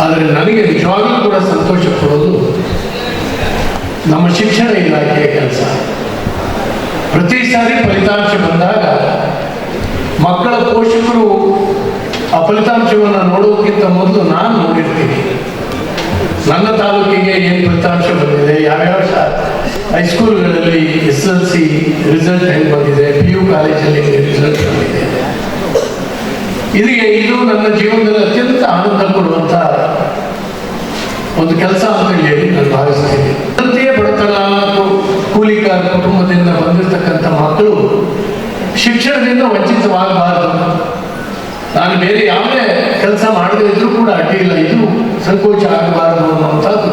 ಆದರೆ ನನಗೆ ನಿಜವಾಗ್ಲೂ ಕೂಡ ಸಂತೋಷ ಕೊಡೋದು ನಮ್ಮ ಶಿಕ್ಷಣ ಇಲಾಖೆಯ ಕೆಲಸ. ಪ್ರತಿ ಸಾರಿ ಫಲಿತಾಂಶ ಬಂದಾಗ ಮಕ್ಕಳ ಪೋಷಕರು ಆ ಫಲಿತಾಂಶವನ್ನು ನೋಡೋದಕ್ಕಿಂತ ಮೊದಲು ನಾನು ನೋಡಿರ್ತೀನಿ. ನನ್ನ ತಾಲೂಕಿಗೆ ಏನು ಫಲಿತಾಂಶ ಬಂದಿದೆ, ಯಾವ್ಯಾವ ಹೈಸ್ಕೂಲ್ಗಳಲ್ಲಿ SSLC ರಿಸಲ್ಟ್ ಹೆಂಗೆ ಬಂದಿದೆ, PU ಕಾಲೇಜಲ್ಲಿ ರಿಸಲ್ಟ್ ಬಂದಿದೆ. ಇದು ನನ್ನ ಜೀವನದಲ್ಲಿ ಅತ್ಯಂತ ಆನಂದ ಕೊಡುವಂಥ ಒಂದು ಕೆಲಸ ಅಂತ ಹೇಳಿ ನಾನು ಭಾವಿಸ್ತೀನಿ. ಅಂತೆಯೇ ಬಡತನ ಕೂಲಿಕಾರ ಕುಟುಂಬದಿಂದ ಬಂದಿರತಕ್ಕಂಥ ಮಕ್ಕಳು ಶಿಕ್ಷಣದಿಂದ ವಂಚಿತವಾಗಬಾರದು. ನಾನು ಬೇರೆ ಯಾವುದೇ ಕೆಲಸ ಮಾಡದೇ ಇದ್ರೂ ಕೂಡ ಅಡ್ಡಿಯಿಲ್ಲ, ಇದು ಸಂಕೋಚ ಆಗಬಾರದು ಅನ್ನುವಂಥದ್ದು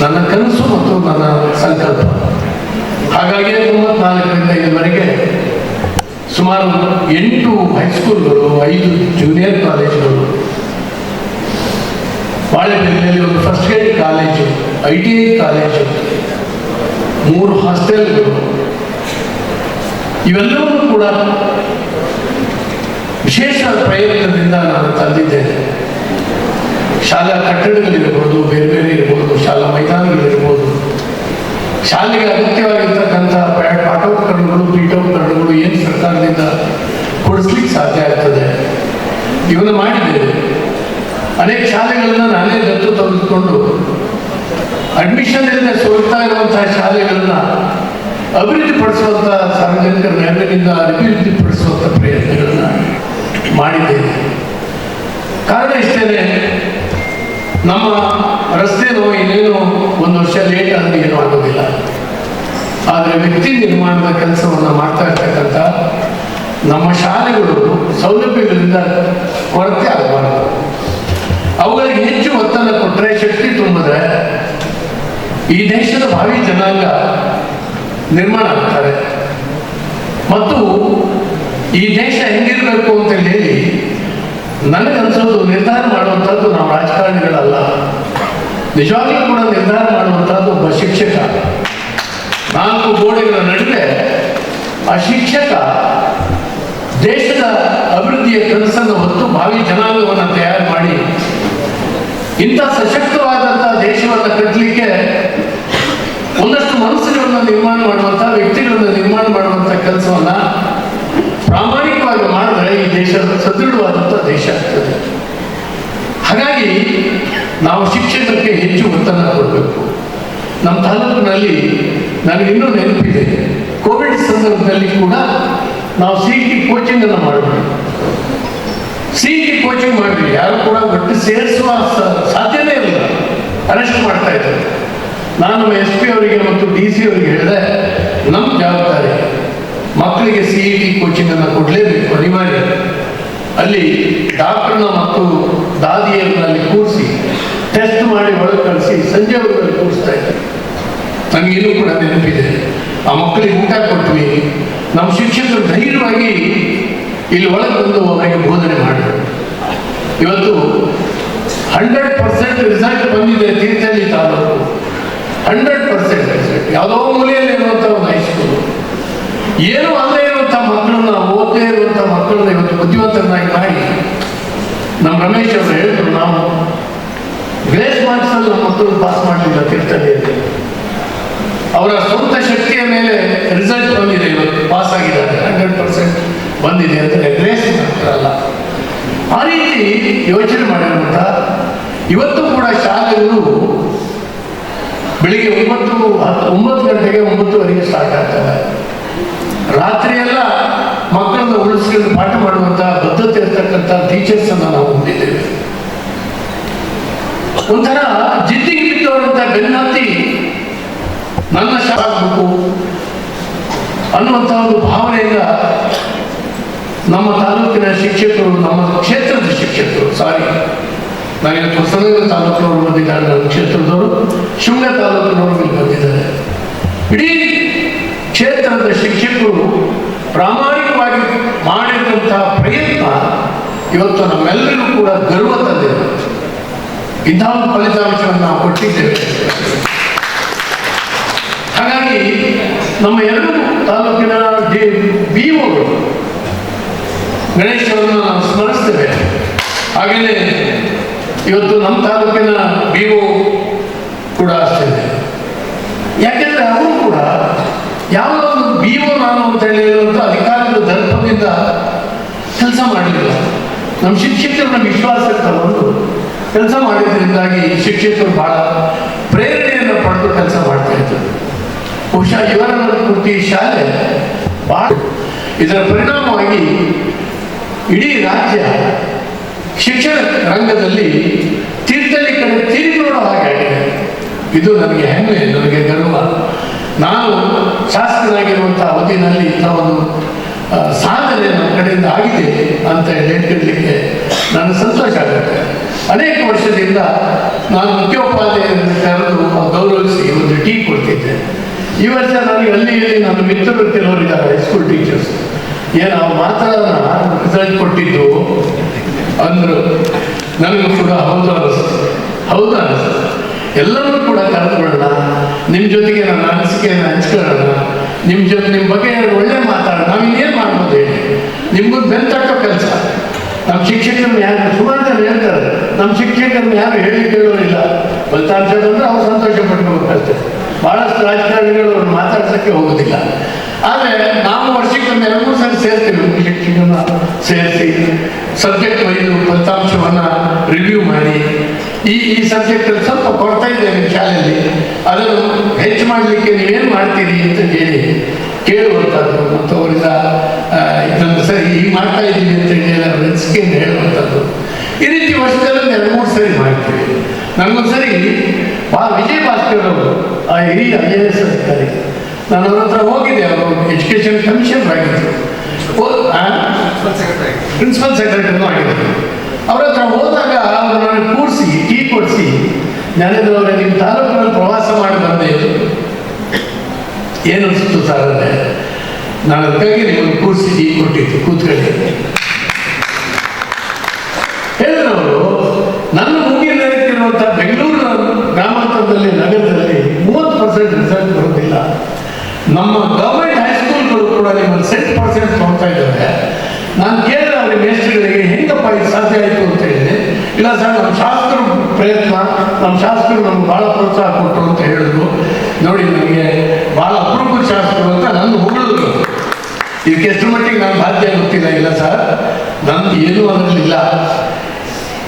ನನ್ನ ಕನಸು ಮತ್ತು ನನ್ನ ಸಂಕಲ್ಪ. ಹಾಗಾಗಿ 94ರಿಂದ ಇದುವರೆಗೆ ಸುಮಾರು 8 ಹೈಸ್ಕೂಲ್ಗಳು, 5 ಜೂನಿಯರ್ ಕಾಲೇಜುಗಳು, ಬಾಳೆಬೆಲೆಯಲ್ಲಿ ಒಂದು first grade college, ITI college, 3 ಹಾಸ್ಟೆಲ್ಗಳು, ಇವೆಲ್ಲವೂ ಕೂಡ ವಿಶೇಷ ಪ್ರಯತ್ನದಿಂದ ನಾನು ತಂದಿದ್ದೇನೆ. ಶಾಲಾ ಕಟ್ಟಡಗಳಿರ್ಬೋದು, ಬೇರೆ ಬೇರೆ ಇರ್ಬೋದು, ಶಾಲಾ ಮೈದಾನಗಳಿರ್ಬೋದು, ಶಾಲೆಗೆ ಅಗತ್ಯವಾಗಿರ್ತಕ್ಕಂಥ ಪಾಠೋಪಕರಣಗಳು, ಪೀಠೋಪಕರಣಗಳು ಏನು ಸರ್ಕಾರದಿಂದ ಕೊಡಿಸ್ಲಿಕ್ಕೆ ಸಾಧ್ಯ ಆಗ್ತದೆ ಇವನ್ನ ಮಾಡಿದ್ದೇವೆ. ಅನೇಕ ಶಾಲೆಗಳನ್ನ ನಾನೇ ದತ್ತು ತೆಗೆದುಕೊಂಡು ಅಡ್ಮಿಷನ್ ಇಲ್ಲದೆ ಸೋಲ್ತಾ ಇರುವಂತಹ ಶಾಲೆಗಳನ್ನ ಅಭಿವೃದ್ಧಿಪಡಿಸುವಂಥ, ಸಾರ್ವಜನಿಕರ ನೆರವಿನಿಂದ ಅಭಿವೃದ್ಧಿಪಡಿಸುವಂಥ ಪ್ರಯತ್ನಗಳನ್ನ ಮಾಡಿದ್ದೇನೆ. ಕಾರಣ ಇಷ್ಟೇ, ನಮ್ಮ ರಸ್ತೆನೋ ಇನ್ನೇನು 1 ವರ್ಷ ಲೇಟ್ ಆದರೆ ಏನೂ ಆಗೋದಿಲ್ಲ. ಆದರೆ ವ್ಯಕ್ತಿ ನಿರ್ಮಾಣದ ಕೆಲಸವನ್ನು ಮಾಡ್ತಾ ಇರ್ತಕ್ಕಂಥ ನಮ್ಮ ಶಾಲೆಗಳು ಸೌಲಭ್ಯಗಳಿಂದ ಕೊರತೆ ಆಗಬಾರದು. ಅವುಗಳಿಗೆ ಹೆಚ್ಚು ಒತ್ತನ್ನು ಕೊಟ್ಟರೆ, ಶಕ್ತಿ ತುಂಬಿದ್ರೆ ಈ ದೇಶದ ಭಾವಿ ಜನಾಂಗ ನಿರ್ಮಾಣ ಆಗ್ತಾರೆ. ಮತ್ತು ಈ ದೇಶ ಹೆಂಗಿರಬೇಕು ಅಂತ ಹೇಳಿ ನನಗನ್ಸೋದು ನಿರ್ಧಾರ ಮಾಡುವಂಥದ್ದು ನಾವು ರಾಜಕಾರಣಿಗಳಲ್ಲ, ನಿಜವಾಗ್ಲೂ ಕೂಡ ನಿರ್ಧಾರ ಮಾಡುವಂಥದ್ದು ಒಬ್ಬ ಶಿಕ್ಷಕ. 4 ಗೋಡೆಗಳ ನಡುವೆ ಆ ಶಿಕ್ಷಕ ದೇಶದ ಅಭಿವೃದ್ಧಿಯ ಕನಸನ್ನು ಹೊತ್ತು ಭಾವಿ ಜನಾಂಗವನ್ನು ತಯಾರು ಮಾಡಿ ಇಂಥ ಸಶಕ್ತವಾದಂಥ ದೇಶವನ್ನು ಕಟ್ಟಲಿಕ್ಕೆ ಒಂದಷ್ಟು ಮನಸ್ಸುಗಳನ್ನು ನಿರ್ಮಾಣ ಮಾಡುವಂಥ, ವ್ಯಕ್ತಿಗಳನ್ನು ನಿರ್ಮಾಣ ಮಾಡುವಂಥ ಕೆಲಸವನ್ನು ಪ್ರಾಮಾಣಿಕವಾಗಿ ಮಾಡಿದ್ರೆ ಈ ದೇಶ ಸದೃಢವಾದಂಥ ದೇಶ ಆಗ್ತದೆ. ಹಾಗಾಗಿ ನಾವು ಶಿಕ್ಷಣಕ್ಕೆ ಹೆಚ್ಚು ಒತ್ತನ್ನು ಕೊಡಬೇಕು. ನಮ್ಮ ತಾಲೂಕಿನಲ್ಲಿ ನನಗಿನ್ನೂ ನೆನಪಿದೆ, ಕೋವಿಡ್ ಸಂದರ್ಭದಲ್ಲಿ ಕೂಡ ನಾವು CET ಕೋಚಿಂಗನ್ನು ಮಾಡಿದ್ವಿ. CET ಕೋಚಿಂಗ್ ಮಾಡಿದ್ವಿ, ಯಾರು ಕೂಡ ಒಟ್ಟು ಸೇರಿಸುವ ಸಾಧ್ಯನೇ ಇಲ್ಲ, ಅರೆಸ್ಟ್ ಮಾಡ್ತಾ ಇದ್ದಾರೆ. ನಾನು SP ಅವರಿಗೆ ಮತ್ತು DC ಅವರಿಗೆ ಹೇಳಿದೆ, ನಮ್ಮ ಜವಾಬ್ದಾರಿ ಮಕ್ಕಳಿಗೆ CET ಕೋಚಿಂಗನ್ನು ಕೊಡಲೇಬೇಕು, ಅನಿವಾರ್ಯ. ಅಲ್ಲಿ ಡಾಕ್ಟರ್ನ ಮತ್ತು ದಾದಿಯರಲ್ಲಿ ಕೂರಿಸಿ ಟೆಸ್ಟ್ ಮಾಡಿ ಒಳಗೆ ಕಳಿಸಿ ಸಂಜೆವರೆಗೂ ಕೂರಿಸ್ತಾ ಇದ್ದಾರೆ. ನನಗೇನು ಕೂಡ ನೆನಪಿದೆ. ಆ ಮಕ್ಕಳಿಗೆ ಊಟ ಕೊಟ್ವಿ. ನಮ್ಮ ಶಿಕ್ಷಕರು ಧೈರ್ಯವಾಗಿ ಇಲ್ಲಿ ಒಳಗೆ ಬಂದು ಅವರಿಗೆ ಬೋಧನೆ ಮಾಡಿದರು. ಇವತ್ತು 100% ರಿಸಲ್ಟ್ ಬಂದಿದೆ ತೀರ್ಥಹಳ್ಳಿ ತಾಲೂಕು. 100% ರಿಸಲ್ಟ್. ಯಾವುದೋ ಮೂಲೆಯಲ್ಲಿ ಇರುವಂಥ ಒಂದು ಹೈಸ್ಕೂಲು, ಏನು ಅಲ್ಲೇ ಇರುವಂಥ ಮಕ್ಕಳನ್ನ, ಓದದೇ ಇರುವಂಥ ಮಕ್ಕಳನ್ನ ಇವತ್ತು ಬುದ್ಧಿವಂತರನ್ನಾಗಿ ಮಾಡಿ ನಮ್ಮ ರಮೇಶ್ ಅವರು ಹೇಳಿದ್ರು, ನಾವು ಗ್ರೇಸ್ ಮಾರ್ಕ್ಸಲ್ಲಿ ನಮ್ಮ ಮಕ್ಕಳು ಪಾಸ್ ಮಾಡಲಿಲ್ಲ ತೀರ್ಥಹಳ್ಳಿಯಲ್ಲಿ. ಅವರ ಸ್ವಂತ ಶಕ್ತಿಯ ಮೇಲೆ ರಿಸಲ್ಟ್ ಬಂದಿದೆ, ಇವತ್ತು ಪಾಸ್ ಆಗಿದ್ದಾರೆ, 100% ಬಂದಿದೆ ಅಂದರೆ ಗ್ರೇಸ್ ಮಾರ್ಕ್ಸ್ ಅಲ್ಲ. ಆ ರೀತಿ ಯೋಚನೆ ಮಾಡಿರುವಂಥ ಇವತ್ತು ಕೂಡ ಶಾಲೆಗಳು ಬೆಳಿಗ್ಗೆ 9 ಗಂಟೆಗೆ 9:30 ಸ್ಟಾರ್ಟ್ ಆಗ್ತವೆ. ರಾತ್ರಿಯೆಲ್ಲ ಮಕ್ಕಳನ್ನು ಉಳಿಸ್ಕೊಂಡು ಪಾಠ ಮಾಡುವಂಥ ಬದ್ಧತೆ ಇರ್ತಕ್ಕಂಥ ಟೀಚರ್ಸ್ ಅನ್ನು ನಾವು ಹೊಂದಿದ್ದೇವೆ. ಒಂಥರ ಜಿದ್ದಿಗೆ ಬಿದ್ದವರಂತ ಬೆನ್ನತ್ತಿ ನನ್ನ ಶಾಲಾಗಬೇಕು ಅನ್ನುವಂಥ ಒಂದು ಭಾವನೆಯಿಂದ ನಮ್ಮ ತಾಲೂಕಿನ ಶಿಕ್ಷಕರು, ನಮ್ಮ ಕ್ಷೇತ್ರದ ಶಿಕ್ಷಕರು, ನನಗೆ ಹೊಸನಗರ ತಾಲೂಕಿನವರು ಬಂದಿದ್ದಾರೆ, ನನ್ನ ಕ್ಷೇತ್ರದವರು ಶಿವಮೊಗ್ಗ ತಾಲೂಕಿನವರು ಇಲ್ಲಿ ಬಂದಿದ್ದಾರೆ. ಇಡೀ ಕ್ಷೇತ್ರದ ಶಿಕ್ಷಕರು ಪ್ರಾಮಾಣಿಕವಾಗಿ ಮಾಡಿದಂಥ ಪ್ರಯತ್ನ ಇವತ್ತು ನಮ್ಮೆಲ್ಲರಿಗೂ ಕೂಡ ಗರ್ವ ತಂದಿದೆ. ಇಂಥ ಒಂದು ಫಲಿತಾಂಶವನ್ನು ನಾವು ಕೊಟ್ಟಿದ್ದೇವೆ. ಹಾಗಾಗಿ ನಮ್ಮ 2 ತಾಲೂಕಿನ BOಗಳು ಗಣೇಶ್ ಅವರನ್ನು ನಾವು ಸ್ಮರಿಸ್ತೇವೆ. ಹಾಗೆಯೇ ಇವತ್ತು ನಮ್ಮ ತಾಲೂಕಿನ BO ಕೂಡ ಅಷ್ಟೇ. ಯಾಕೆಂದ್ರೆ ಅವರು ಕೂಡ ಯಾವುದೋ ಒಂದು BO ನಾನು ಅಂತ ಹೇಳಿರುವಂಥ ಅಧಿಕಾರದ ದರ್ಪದಿಂದ ಕೆಲಸ ಮಾಡಲಿಲ್ಲ. ನಮ್ಮ ಶಿಕ್ಷಕರನ್ನ ವಿಶ್ವಾಸಕ್ಕೆ ತಗೊಂಡು ಕೆಲಸ ಮಾಡಿದ್ರಿಂದಾಗಿ ಶಿಕ್ಷಕರು ಬಹಳ ಪ್ರೇರಣೆಯನ್ನು ಪಡೆದು ಕೆಲಸ ಮಾಡ್ತಾ ಇದ್ದಾರೆ. ಬಹುಶಃ ಇವರನ್ನು ಕುರಿತು ಈ ಶಾಲೆ ಬಹಳ ಇದರ ಪರಿಣಾಮವಾಗಿ ಇಡೀ ರಾಜ್ಯ ಶಿಕ್ಷಣ ರಂಗದಲ್ಲಿ ತೀರ್ಥಹಳ್ಳಿ ಕಡೆ ತಿರುಗಿ ನೋಡೋ ಹಾಗೆ ಆಗಿದೆ. ಇದು ನನಗೆ ಹೆಮ್ಮೆ, ನನಗೆ ಗರ್ವ. ನಾನು ಶಾಸಕನಾಗಿರುವಂಥ ಅವಧಿನಲ್ಲಿ ಇಂಥ ಒಂದು ಸಾಧನೆ ನಮ್ಮ ಕಡೆಯಿಂದ ಆಗಿದೆ ಅಂತ ಹೇಳ್ಲಿಕ್ಕೆ ನನಗೆ ಸಂತೋಷ ಆಗುತ್ತೆ. ಅನೇಕ ವರ್ಷದಿಂದ ನಾನು ಮುಖ್ಯೋಪಾಧ್ಯಾಯರನ್ನು ಕರೆದು ಗೌರವಿಸಿ ಒಂದು ಟೀ ಕೊಡ್ತಿದ್ದೆ. ಈ ವರ್ಷ ನನಗೆ ಅಲ್ಲಿ ನನ್ನ ಮಿತ್ರರು ಕೆಲವರಿದ್ದಾರೆ, ಹೈಸ್ಕೂಲ್ ಟೀಚರ್ಸ್. ಏನು ಅವ್ರು ಮಾತ್ರ ರಿಸಲ್ಟ್ ಕೊಟ್ಟಿದ್ದು ಅಂದರು. ನನಗೂ ಕೂಡ ಹೌದು ಅನಿಸ್ತು. ಎಲ್ಲರೂ ಕೂಡ ಕರೆದುಕೊಳ್ಳೋಣ, ನಿಮ್ಮ ಜೊತೆಗೆ ನನ್ನ ಅನಿಸಿಕೆಯನ್ನು ಹಂಚ್ಕೊಳ್ಳೋಣ, ನಿಮ್ಮ ಬಗ್ಗೆ ಒಳ್ಳೆ ಮಾತಾಡೋಣ. ನಾವು ಇನ್ನೇನು ಮಾಡ್ಬೋದು ಹೇಳಿ? ನಿಮ್ಗೂ ಬೆಂತಟ್ಟೋ ಕೆಲಸ. ನಮ್ಮ ಶಿಕ್ಷಕರನ್ನ ಯಾರು ಸುಮಾರು ಜನ ಹೇಳ್ತಾರೆ, ನಮ್ಮ ಶಿಕ್ಷಕರನ್ನ ಯಾರು ಹೇಳಿ ಕೇಳೋರಿಲ್ಲ. ಫಲಿತಾಂಶ ಬಂದರೆ ಅವ್ರು ಸಂತೋಷ ಪಡ್ಕೋಬೇಕಷ್ಟೇ. ಭಾಳಷ್ಟು ರಾಜಕಾರಣಿಗಳು ಅವ್ರು ಮಾತಾಡ್ಸೋಕ್ಕೆ ಹೋಗೋದಿಲ್ಲ. ಆದರೆ ನಾವು ವರ್ಷಕ್ಕೊಮ್ಮೆ 2-3 ಸಲ ಸೇರ್ತೀವಿ. ಶಿಕ್ಷಕರನ್ನ ಸೇರಿಸಿ ಸಬ್ಜೆಕ್ಟ್ ವೈದು ಫಲಿತಾಂಶವನ್ನು ರಿವ್ಯೂ ಮಾಡಿ, ಈ ಸಬ್ಜೆಕ್ಟಲ್ಲಿ ಸ್ವಲ್ಪ ಕೊಡ್ತಾ ಇದೆ ನಿಮ್ಮ ಶಾಲೆಯಲ್ಲಿ, ಅದನ್ನು ಹೆಚ್ಚು ಮಾಡಲಿಕ್ಕೆ ನೀವೇನು ಮಾಡ್ತೀರಿ ಅಂತ ಹೇಳಿ ಕೇಳುವಂಥದ್ದು ಮತ್ತು ಅವರಿಂದ ಇದನ್ನು ಸರಿ ಹೀಗೆ ಮಾಡ್ತಾ ಇದ್ದೀವಿ ಅಂತ ಹೇಳಿ ಅವ್ರ ಅನಿಸಿಕೆಯನ್ನು ಹೇಳುವಂಥದ್ದು. ಈ ರೀತಿ ವರ್ಷದಲ್ಲಿ 2-3 ಸರಿ ಮಾಡ್ತೀವಿ. ನನಗೊಂದ್ಸರಿ ವಿಜಯ್ ಭಾಸ್ಕರ್ ಅವರು ಆ ಹಿರಿಯ IAS ಅಧಿಕಾರಿ, ನಾನು ಅವ್ರ ಹತ್ರ ಹೋಗಿದ್ದೆ. ಅವರು ಎಜುಕೇಷನ್ ಕಮಿಷನರ್ ಆಗಿದ್ದರು, ಪ್ರಿನ್ಸಿಪಲ್ ಸೆಕ್ರೆಟರಿನೂ ಆಗಿದ್ದರು. ಅವ್ರ ಹತ್ರ ಹೋದಾಗ ಅವರು ನನಗೆ ಕೂರಿಸಿ ಟೀ ಕೊಡಿಸಿ, ಜ್ಞಾನೇಂದ್ರ ಅವರೇ ನಿಮ್ಮ ತಾಲೂಕಿನಲ್ಲಿ ಪ್ರವಾಸ ಮಾಡಿ ಬಂದೆ, ಏನು ಅನಿಸ್ತು ಸರ್ ಅಂದರೆ, ನಾನು ಅದಕ್ಕಾಗಿ ನಿಮ್ಮನ್ನು ಕೂರಿಸಿ ಟೀ ಕೊಟ್ಟಿದ್ದು, ಕೂತ್ಕೊಳ್ಳಿ ಹೇಳಿದ್ರು ಅವರು. ನನ್ನ ಮುಗಿಲಿರುವಂಥ ಬೆಂಗಳೂರು ಗ್ರಾಮಾಂತರದಲ್ಲಿ, ನಗರದಲ್ಲಿ 30% ರಿಸಲ್ಟ್ ಬರೋದಿಲ್ಲ. ನಮ್ಮ ಗೌರ್ಮೆಂಟ್ ಹೈಸ್ಕೂಲ್ಗಳು ಕೂಡ ನಿಮ್ಮಲ್ಲಿ 7% ತೊಗೊಳ್ತಾ ಇದ್ದಾರೆ. ನಾನು ಕೇಳಿದ್ರೆ ಅವ್ರಿಗೆ ಮೇಸ್ಟ್ರಿಗೆ ಹೆಂಗಪ್ಪ ಇದು ಸಾಧ್ಯ ಆಯಿತು ಅಂತ ಹೇಳಿದೆ. ಇಲ್ಲ ಸರ್, ನಮ್ಮ ಶಾಸಕರು ಪ್ರಯತ್ನ, ನಮ್ಮ ಶಾಸಕರು ನಮ್ಗೆ ಭಾಳ ಪ್ರೋತ್ಸಾಹ ಕೊಟ್ಟರು ಅಂತ ಹೇಳಿದ್ರು. ನೋಡಿ, ನನಗೆ ಭಾಳ ಅಪರೂಪದ ಶಾಸಕರು ಅಂತ ನನ್ನ ಹೊಗಳಿದ್ರು. ಇದಕ್ಕೆ ಎಷ್ಟು ಮಟ್ಟಿಗೆ ನಾನು ಬಾಧ್ಯ ಗೊತ್ತಿಲ್ಲ. ಇಲ್ಲ ಸರ್, ನಂದು ಏನೂ ಅದರಲ್ಲಿಲ್ಲ.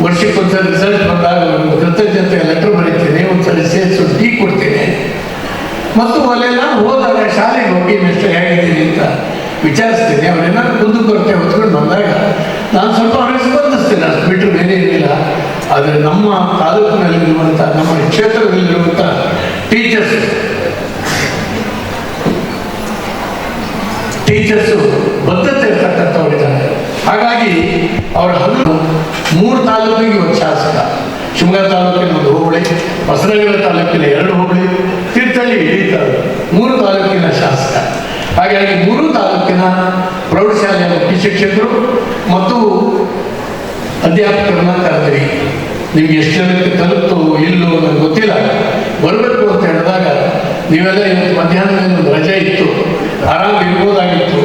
ವರ್ಷಕ್ಕೊಂದ್ಸರಿ ರಿಸಲ್ಟ್ ಬಂದಾಗ ಒಂದು ಕೃತಜ್ಞತೆ ಲೆಟರ್ ಬರೀತೇನೆ, ಒಂದ್ಸರಿ ಸೇರಿಸು ಟೀ ಕೊಡ್ತೇನೆ. ಮತ್ತು ಅಲ್ಲೆಲ್ಲ ಹೋದಾಗ ಶಾಲೆಗೆ ಹೋಗಿ ಮೆಸ್ಟರ್ ಹೇಗಿದ್ದೀನಿ ಅಂತ ವಿಚಾರಿಸ್ತೇನೆ. ಅವರೇನಾದ್ರು ಕುಂದುಕೊರತೆ ಹೊತ್ಕೊಂಡು ಬಂದಾಗ ನಾನು ಸ್ವಲ್ಪ ಅವ್ರಿಗೆ ಸ್ಪಂದಿಸ್ತೇನೆ, ಅಷ್ಟು ಬಿಟ್ಟರೆ ಬೇರೆ ಏನಿಲ್ಲ. ಆದರೆ ನಮ್ಮ ತಾಲೂಕಿನಲ್ಲಿರುವಂಥ, ನಮ್ಮ ಕ್ಷೇತ್ರದಲ್ಲಿರುವಂಥ ಟೀಚರ್ಸು ಬದ್ಧತೆ ಇರ್ತಕ್ಕಂಥವರಿದ್ದಾರೆ. ಹಾಗಾಗಿ ಅವರ 3 ತಾಲೂಕಿಗೆ ಒಂದು ಶಾಸಕ, ಶಿವಮೊಗ್ಗ ತಾಲೂಕಿನ 1 ಹೋಬಳಿ, ಹೊಸನಗರ ತಾಲೂಕಿನ 2 ಹೋಬಳಿ, ತೀರ್ಥಹಳ್ಳಿ ಇಡೀ ತಾಲೂಕು 3 ತಾಲೂಕಿನ ಶಾಸಕ. ಹಾಗಾಗಿ 3 ತಾಲೂಕಿನ ಪ್ರೌಢಶಾಲೆಯ ಮುಖ್ಯ ಶಿಕ್ಷಕರು ಮತ್ತು ಅಧ್ಯಾಪಕರನ್ನ ಕರೆದಿರಿ. ನಿಮ್ಗೆ ಎಷ್ಟು ಜನಕ್ಕೆ ತಲುಪ್ತು ಇಲ್ಲೋ ನನಗೆ ಗೊತ್ತಿಲ್ಲ. ಬರಬೇಕು ಅಂತ ಹೇಳಿದಾಗ ನೀವೆಲ್ಲ ಇವತ್ತು ಮಧ್ಯಾಹ್ನ ಒಂದು ರಜೆ ಇತ್ತು, ಆರಾಮ್ ಇರ್ಬೋದಾಗಿತ್ತು.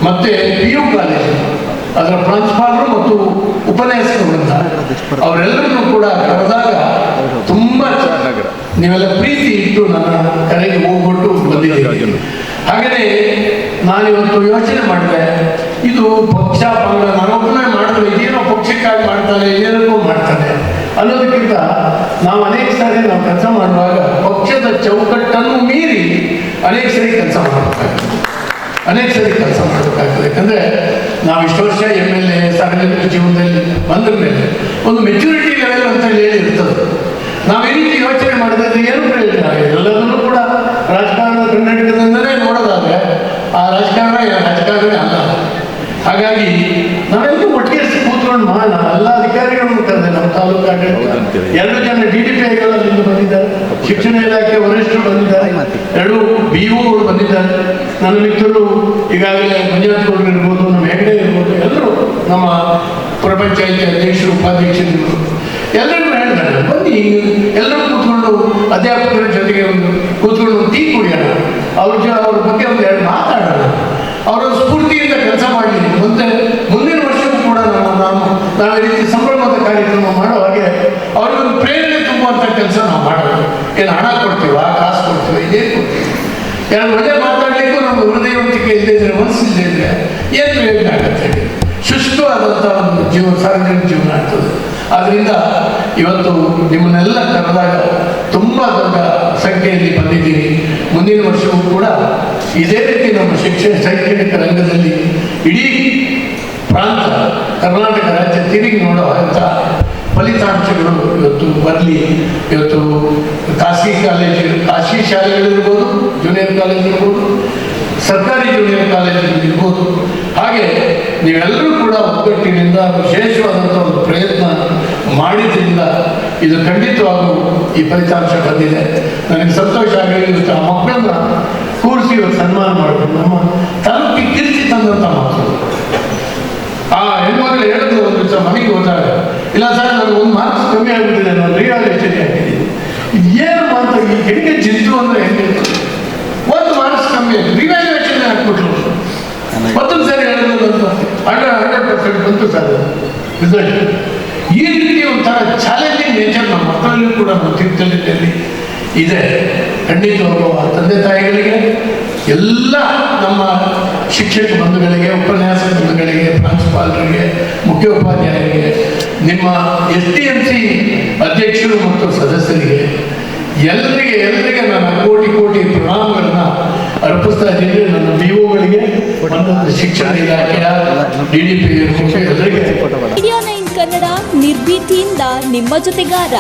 ಮತ್ತೆ PU ಕಾಲೇಜು ಅದರ ಪ್ರಾಂಶುಪಾಲರು ಮತ್ತು ಉಪನ್ಯಾಸಕರಿಂದ ಅವರೆಲ್ಲರನ್ನೂ ಕೂಡ ಕರೆದಾಗ ತುಂಬ ನೀವೆಲ್ಲ ಪ್ರೀತಿ ಇಟ್ಟು ನನ್ನ ಕರೆಗೆ ಹೋಗ್ಬಿಟ್ಟು ಬಂದಿದ್ದೀರಿ. ಹಾಗೆಯೇ ನಾನಿವತ್ತು ಯೋಚನೆ ಮಾಡಿದೆ, ಇದು ಪಕ್ಷ ಪಂಗ ನಾನೊಬ್ಬನೇ ಮಾಡಿದ್ರೆ ಇದೇನೋ ಪಕ್ಷಕ್ಕಾಗಿ ಮಾಡ್ತಾನೆ, ಏನೇನಕ್ಕೂ ಮಾಡ್ತಾನೆ ಅನ್ನೋದಕ್ಕಿಂತ ನಾವು ಅನೇಕ ಸಾರಿ ನಾವು ಕೆಲಸ ಮಾಡುವಾಗ ಪಕ್ಷದ ಚೌಕಟ್ಟನ್ನು ಮೀರಿ ಅನೇಕ ಸರಿ ಕೆಲಸ ಮಾಡಬೇಕಾಗ್ತದೆ. ಯಾಕಂದರೆ ನಾವು ಇಷ್ಟು ವರ್ಷ MLA ಸಾರ್ವಜನಿಕ ಜೀವನದಲ್ಲಿ ಬಂದ ಮೇಲೆ ಒಂದು ಮೆಚುರಿಟಿ ಲೆವೆಲ್ ಅಂತ ಹೇಳಿ ಇರ್ತದೆ. ನಾವು ಈ ರೀತಿ ಯೋಚನೆ ಮಾಡಿದ್ರೆ ಏನು ಪ್ರಯೋಜನ ಆಗಿದೆ? ಎಲ್ಲದನ್ನೂ ಕೂಡ ರಾಜಕಾರಣದ ಕನ್ನಡಕದಿಂದಲೇ ನೋಡೋದಾದ್ರೆ ಆ ರಾಜಕಾರಣವೇ ಅಲ್ಲ. ಹಾಗಾಗಿ ನಾವೆಲ್ಲರೂ ಒಟ್ಟಿಗೆ ಕೂತ್ಕೊಂಡು ಮಾಡೋಣ. ಎಲ್ಲ ಅಧಿಕಾರಿಗಳನ್ನು ಕರೆದೆ, ನಮ್ಮ ತಾಲೂಕು ಆಡಳಿತ 2 ಜನ DDPIಗಳು ಅಲ್ಲಿಂದ ಬಂದಿದ್ದಾರೆ, ಶಿಕ್ಷಣ ಇಲಾಖೆ ವರಿಷ್ಠರು ಬಂದಿದ್ದಾರೆ, 2 BOಗಳು ಬಂದಿದ್ದಾರೆ, ನನ್ನ ಮಿತ್ರರು ಈಗಾಗಲೇ ಮಂಜುನಾಥ್ ಗೌಡರು ಇರ್ಬೋದು, ನಮ್ಮ ಹೆಗ್ಡೆ ಇರ್ಬೋದು, ಎಲ್ಲರೂ ನಮ್ಮ ಪಂಚಾಯಿತಿ ಅಧ್ಯಕ್ಷರು, ಉಪಾಧ್ಯಕ್ಷರು ಎಲ್ಲರೂ ಹೇಳ್ತಾರೆ ಬನ್ನಿ ಎಲ್ಲರೂ ಕೂತ್ಕೊಂಡು ಅಧ್ಯಾಪಕರ ಜೊತೆಗೆ ಕೂತ್ಕೊಂಡು ಟೀ ಕುಡಿಯೋಣ, ಅವ್ರ ಬಗ್ಗೆ ಒಂದು 2 ಮಾತಾಡೋಣ, ಅವರ ಸ್ಫೂರ್ತಿಯಿಂದ ಕೆಲಸ ಮಾಡಲಿ. ಮುಂದಿನ ವರ್ಷವೂ ಕೂಡ ನಾವು ಈ ರೀತಿ ಸಂಭ್ರಮದ ಕಾರ್ಯಕ್ರಮ ಮಾಡೋ ಹಾಗೆ ಮಾಡುವಂಥ ಕೆಲಸ ನಾವು ಮಾಡೋದು. ಏನು ಹಣ ಕೊಡ್ತೀವ, ಕಾಸು ಕೊಡ್ತೀವ, ಇದೇ ಕೊಡ್ತೀವಿ. ಎರಡು ಒಳ್ಳೆ ಮಾತಾಡಲಿಕ್ಕೂ ನಮ್ಮ ಹೃದಯವಂತಿಕೆ ಇಲ್ಲದೆ ಇದ್ರೆ, ಮನಸ್ಸಿಲ್ಲದೆ ಇದ್ರೆ ಏನು ಪ್ರಯೋಜನ ಆಗುತ್ತೆ? ಶುಷ್ಕವಾದಂಥ ಒಂದು ಸಾರ್ವಜನಿಕ ಜೀವನ ಆಗ್ತದೆ. ಆದ್ದರಿಂದ ಇವತ್ತು ನಿಮ್ಮನ್ನೆಲ್ಲ ಕರೆದಾಗ ತುಂಬ ದೊಡ್ಡ ಸಂಖ್ಯೆಯಲ್ಲಿ ಬಂದಿದ್ದೀವಿ. ಮುಂದಿನ ವರ್ಷವೂ ಕೂಡ ಇದೇ ರೀತಿ ನಮ್ಮ ಶೈಕ್ಷಣಿಕ ರಂಗದಲ್ಲಿ ಇಡೀ ಪ್ರಾಂತ ಕರ್ನಾಟಕ ರಾಜ್ಯ ತಿರುಗಿ ನೋಡೋ ಅಂಥ ಫಲಿತಾಂಶಗಳು ಇವತ್ತು ಬರಲಿ. ಇವತ್ತು ಖಾಸಗಿ ಶಾಲೆಗಳಿರ್ಬೋದು, ಜೂನಿಯರ್ ಕಾಲೇಜ್ ಇರ್ಬೋದು, ಸರ್ಕಾರಿ ಜೂನಿಯರ್ ಕಾಲೇಜುಗಳು ಇರ್ಬೋದು. ಹಾಗೆ ನೀವೆಲ್ಲರೂ ಕೂಡ ಒಗ್ಗಟ್ಟಿನಿಂದ ವಿಶೇಷವಾದಂಥ ಒಂದು ಪ್ರಯತ್ನ ಮಾಡಿದ್ರಿಂದ ಇದು ಖಂಡಿತವಾಗೂ ಈ ಫಲಿತಾಂಶ ಬಂದಿದೆ. ನನಗೆ ಸಂತೋಷ ಆಗಿರುತ್ತೆ. ಆ ಮಕ್ಕಳನ್ನ ಕೂರಿಸಿ ಇವತ್ತು ಸನ್ಮಾನ ಮಾಡಬೇಕು. ನಮ್ಮ ತಾಲೂಕಿಗೆ ಕೀರ್ತಿ ತಂದಂಥ ಮಕ್ಕಳು. ಆ ಹೆಣ್ಮಕ್ಳು ಹೇಳಿದ್ರು ಒಂದು ದಿವಸ ಮನೆಗೆ ಹೋದಾಗ, ಇಲ್ಲ ಸರ್ ನನಗೆ ಒಂದು ಮಾರ್ಕ್ಸ್ ಕಮ್ಮಿ ಆಗಿಬಿಟ್ಟಿದೆ, ನಾನು ರಿವ್ಯಾಲ್ಯೂಯೇಷನ್ ಹಾಕಿದ್ದೀನಿ. ಇದು ಏನು ಮಾತ್ರ ಈ ಹೆಣ್ಣಿಗೆ ಜಿದ್ದು ಅಂದರೆ ಹೆಂಗೆ? ಒಂದು ಮಾರ್ಕ್ಸ್ ಕಮ್ಮಿ ಆಯಿತು, ರಿವ್ಯಾಲ್ಯೂಯೇಷನ್ ಹಾಕ್ಬಿಟ್ರು. ಮತ್ತೊಂದು ಸರಿ ಹೇಳಿದ್ರು ಅಂತ 100% ಬಂತು ಸರ್ ರಿಸಲ್ಟ್. ಈ ರೀತಿ ಒಂಥರ ಚಾಲೆಂಜಿಂಗ್ ನೇಚರ್ ನಮ್ಮ ಮಕ್ಕಳಲ್ಲೂ ಕೂಡ ನಮ್ಮ ತೀರ್ಥಹಳ್ಳಿಯಲ್ಲಿ ಇದೆ. ಖಂಡಿತವಾಗೂ ಆ ತಂದೆ ತಾಯಿಗಳಿಗೆ, ಎಲ್ಲ ನಮ್ಮ ಶಿಕ್ಷಕ ಬಂಧುಗಳಿಗೆ, ಉಪನ್ಯಾಸ ಬಂಧುಗಳಿಗೆ, ಪ್ರಾಂಶುಪಾಲರಿಗೆ, ಮುಖ್ಯೋಪಾಧ್ಯಾಯರಿಗೆ, ನಿಮ್ಮ STMC ಅಧ್ಯಕ್ಷರು ಮತ್ತು ಸದಸ್ಯರಿಗೆ ಎಲ್ಲರಿಗೆ ನನ್ನ ಕೋಟಿ ಪ್ರಣಾಮಗಳನ್ನ ಅರ್ಪಿಸ್ತಾ ಇದ್ದೀನಿ. ನನ್ನ BOಗಳಿಗೆ, ಶಿಕ್ಷಣ ಇಲಾಖೆಯ DDP ಎಲ್ಲರಿಗೆ. ಇಂಡಿಯಾ 9 ಕನ್ನಡ ನಿರ್ಭೀತಿಯಿಂದ ನಿಮ್ಮ ಜೊತೆಗಾರ.